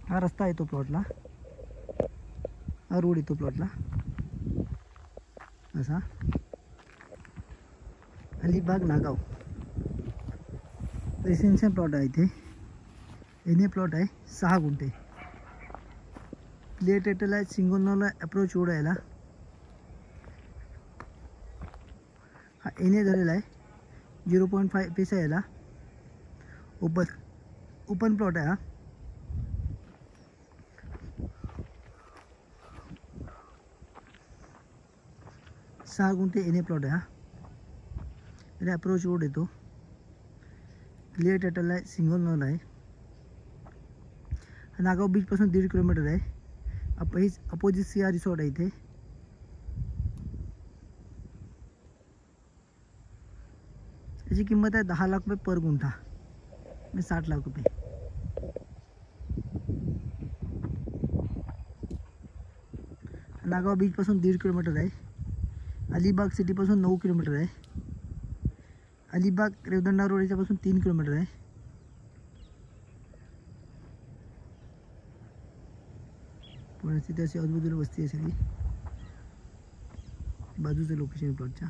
हा रस्ता येतो प्लॉटला, हा रोड येतो प्लॉटला असा. अलिबाग नागाव रेसिडेन्शियल प्लॉट आहे इथे. एन ए प्लॉट आहे 6 गुंठे. क्लिअर टायटल आहे. सिंगल नॉला अप्रोच रोड आहे याला. हा एन ए झालेला आहे. 0.5 पेस आहे याला. ओपन प्लॉट आहे हा. सहा गुंठे एन ए प्लॉट आहे हा. याला अप्रोच रोड येतो. क्लिअर टायटल आहे. सिंगल नॉल आहे. नागाव बीचपासून 1.5 किलोमीटर आहे. हीच अपोजिट सिया रिसॉर्ट आहे इथे. याची किंमत आहे 10 लाख रुपये पर गुंठा, म्हणजे 60 लाख रुपये. नागाव बीचपासून 1.5 किलोमीटर आहे. अलिबाग सिटीपासून 9 किलोमीटर आहे. अलिबाग रेवदंडा रोड याच्यापासून 3 किलोमीटर आहे. पुण्याची अशी आजूबाजूला वस्ती आहे सगळी. बाजूचं लोकेशन प्लॉटच्या.